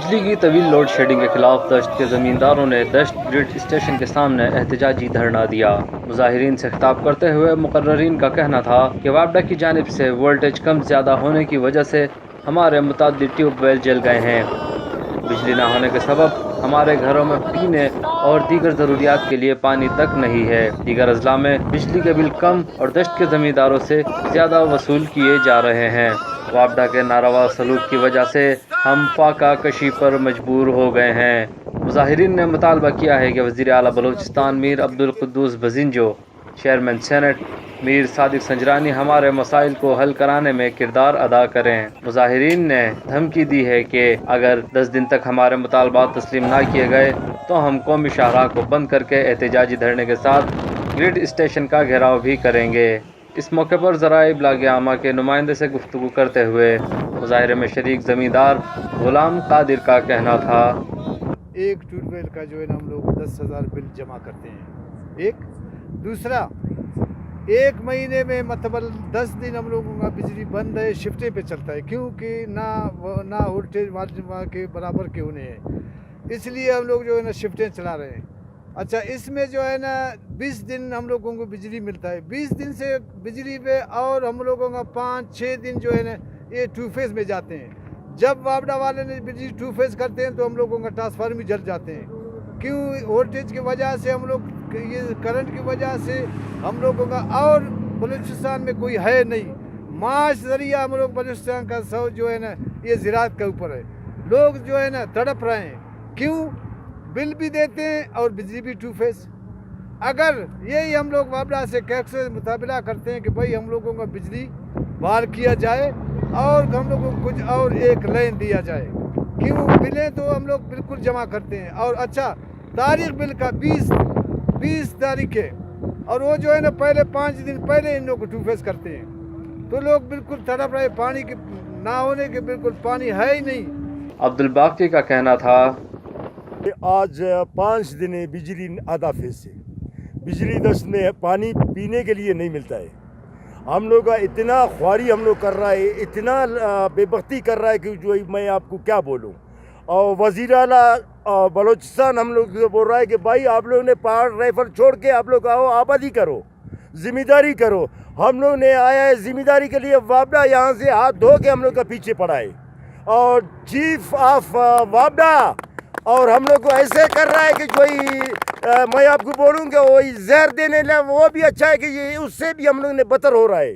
بجلی کی طویل لوڈ شیڈنگ کے خلاف دشت کے زمینداروں نے دشت گرڈ اسٹیشن کے سامنے احتجاجی دھرنا دیا۔ مظاہرین سے خطاب کرتے ہوئے مقررین کا کہنا تھا کہ وابڈا کی جانب سے وولٹیج کم زیادہ ہونے کی وجہ سے ہمارے متعدد ٹیوب ویل جل گئے ہیں۔ بجلی نہ ہونے کے سبب ہمارے گھروں میں پینے اور دیگر ضروریات کے لیے پانی تک نہیں ہے۔ دیگر اضلاع میں بجلی کے بل کم اور دشت کے زمینداروں سے زیادہ وصول کیے جا رہے ہیں۔ وابڈا کے ناروا سلوک کی وجہ سے ہم فاقہ کشی پر مجبور ہو گئے ہیں۔ مظاہرین نے مطالبہ کیا ہے کہ وزیر اعلیٰ بلوچستان میر عبدالقدوس بزنجو، چیئرمین سینٹ میر صادق سنجرانی ہمارے مسائل کو حل کرانے میں کردار ادا کریں۔ مظاہرین نے دھمکی دی ہے کہ اگر 10 دن تک ہمارے مطالبات تسلیم نہ کیے گئے تو ہم قومی شاہراہ کو بند کر کے احتجاجی دھرنے کے ساتھ گرڈ اسٹیشن کا گھیراؤ بھی کریں گے۔ اس موقع پر ذرائع ابلاغ عامہ کے نمائندے سے گفتگو کرتے ہوئے مظاہرے میں شریک زمیندار غلام قادر کا کہنا تھا۔ ایک ٹیوب ویل کا جو ہے نا ہم لوگ 10,000 بل جمع کرتے ہیں۔ ایک دوسرا، ایک مہینے میں مطلب 10 دن ہم لوگوں کا بجلی بند ہے، شفٹیں پہ چلتا ہے، کیونکہ نہ وولٹیج وہاں کے برابر کے ہونے ہیں، اس لیے ہم لوگ جو ہے نا شفٹیں چلا رہے ہیں۔ اچھا، اس میں جو ہے نا 20 دن ہم لوگوں کو بجلی ملتا ہے، 20 دن سے بجلی پہ، اور ہم لوگوں کا 5-6 دن جو ہے نا یہ 2 فیز میں جاتے ہیں۔ جب وابڈا والے نے بجلی 2 فیز کرتے ہیں تو ہم لوگوں کا ٹرانسفارمر جل جاتے ہیں، کیوں؟ وولٹیج کی وجہ سے ہم لوگ، یہ کرنٹ کی وجہ سے ہم لوگوں کا، اور بلوچستان میں کوئی ہے نہیں معاش ذریعہ، ہم لوگ بلوچستان کا سو جو ہے نا یہ زراعت کے اوپر ہے۔ لوگ جو ہے نا تڑپ رہے ہیں، کیوں؟ بل بھی دیتے ہیں اور بجلی بھی 2 فیز۔ اگر یہی ہم لوگ وابڈا سے کیسے مطالبہ کرتے ہیں کہ بھائی ہم لوگوں کا بجلی بحال کیا جائے اور ہم لوگوں کو کچھ اور ایک لائن دیا جائے، کیوں؟ بلیں تو ہم لوگ بالکل جمع کرتے ہیں، اور اچھا تاریخ بل کا 20 تاریخ ہے، اور وہ جو ہے نا پہلے 5 دن پہلے ان لوگ کو 2 فیز کرتے ہیں، تو لوگ بالکل تڑپ رہے، پانی کے نہ ہونے کے، بالکل پانی ہے ہی نہیں۔ عبدالباقی کا کہنا تھا کہ آج 5 دن بجلی آدھا فیز سے بجلی دست میں پانی پینے کے لیے نہیں ملتا ہے۔ ہم لوگ کا اتنا خواری ہم لوگ کر رہا ہے، اتنا بے بختی کر رہا ہے کہ جو میں آپ کو کیا بولوں۔ اور وزیر اعلیٰ بلوچستان ہم لوگ بول رہا ہے کہ بھائی آپ لوگوں نے پہاڑ رائفل چھوڑ کے آپ لوگ آؤ، آبادی کرو، ذمہ داری کرو۔ ہم لوگ نے آیا ہے ذمہ داری کے لیے، وابڈا یہاں سے ہاتھ دھو کے ہم لوگ کا پیچھے پڑا ہے، اور چیف آف وابڈا اور ہم لوگ کو ایسے کر رہا ہے کہ کوئی، میں آپ کو بولوں کہ وہی زہر دینے لگا، وہ بھی اچھا ہے کہ یہ اس سے بھی ہم لوگ نے بدتر ہو رہا ہے۔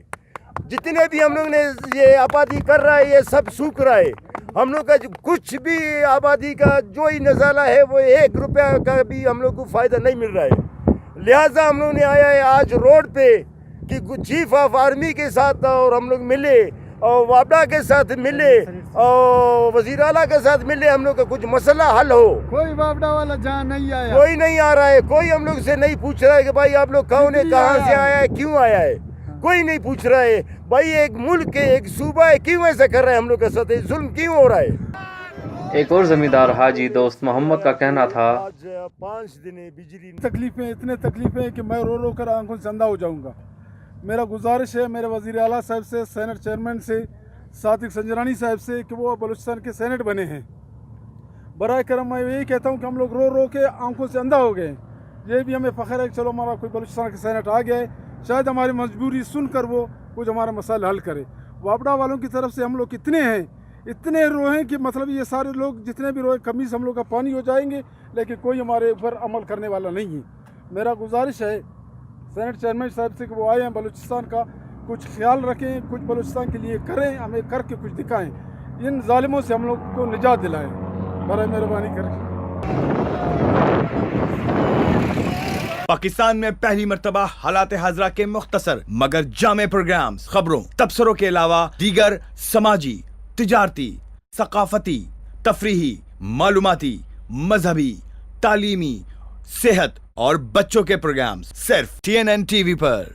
جتنے بھی ہم لوگ نے یہ آبادی کر رہا ہے یہ سب سوکھ رہا ہے۔ ہم لوگ کا کچھ بھی آبادی کا جو ہی نزالہ ہے وہ 1 روپیہ کا بھی ہم لوگ کو فائدہ نہیں مل رہا ہے۔ لہٰذا ہم لوگ نے آیا ہے آج روڈ پہ کہ چیف آف آرمی کے ساتھ اور ہم لوگ ملے، اور وابڈا کے ساتھ ملے، اور وزیر اعلیٰ کے ساتھ ملے، ہم لوگ کا کچھ مسئلہ حل ہو۔ کوئی وابڈا والا جہاں نہیں آیا، کوئی نہیں آ رہا ہے، کوئی ہم لوگ سے نہیں پوچھ رہا ہے کہ بھائی آپ لوگ کون ہے، کہاں سے آیا ہے، کیوں آیا ہے، کوئی نہیں پوچھ رہا ہے۔ بھائی ایک ملک ہے، ایک صوبہ ہے، کیوں ایسا کر رہا ہے ہم لوگ کے ساتھ، ظلم کیوں ہو رہا ہے؟ ایک اور زمیندار حاجی دوست محمد کا کہنا تھا۔ آج 5 دن بجلی اتنے تکلیفیں کہ میں رو رو کر آنکھوں سے اندھا ہو جاؤں گا۔ میرا گزارش ہے میرے وزیر اعلیٰ صاحب سے، سینٹ چیئرمین سے صادق سنجرانی صاحب سے کہ وہ بلوچستان کے سینٹ بنے ہیں، برائے کرم میں یہی کہتا ہوں کہ ہم لوگ رو رو کے آنکھوں سے اندھا ہو گئے۔ یہ بھی ہمیں فخر ہے کہ چلو ہمارا کوئی بلوچستان کا سینٹ آ گیا ہے، شاید ہماری مجبوری سن کر وہ کچھ ہمارا مسائل حل کرے۔ وابڈا والوں کی طرف سے ہم لوگ اتنے روئیں کہ مطلب یہ سارے لوگ جتنے بھی روئے کمیز ہم لوگ کا پانی ہو جائیں گے، لیکن کوئی ہمارے اوپر عمل کرنے والا نہیں ہے۔ میرا گزارش ہے سینٹ چیئرمین صاحب سے کہ وہ آئے ہیں، بلوچستان کا کچھ خیال رکھیں، کچھ بلوچستان کے لیے کریں، ہمیں کر کے کچھ دکھائیں، ان ظالموں سے ہم لوگ کو نجات دلائیں، برائے مہربانی کر کے۔ پاکستان میں پہلی مرتبہ حالات حاضرہ کے مختصر مگر جامع پروگرامز، خبروں، تبصروں کے علاوہ دیگر سماجی، تجارتی، ثقافتی، تفریحی، معلوماتی، مذہبی، تعلیمی، صحت اور بچوں کے پروگرامز صرف TNN TV پر۔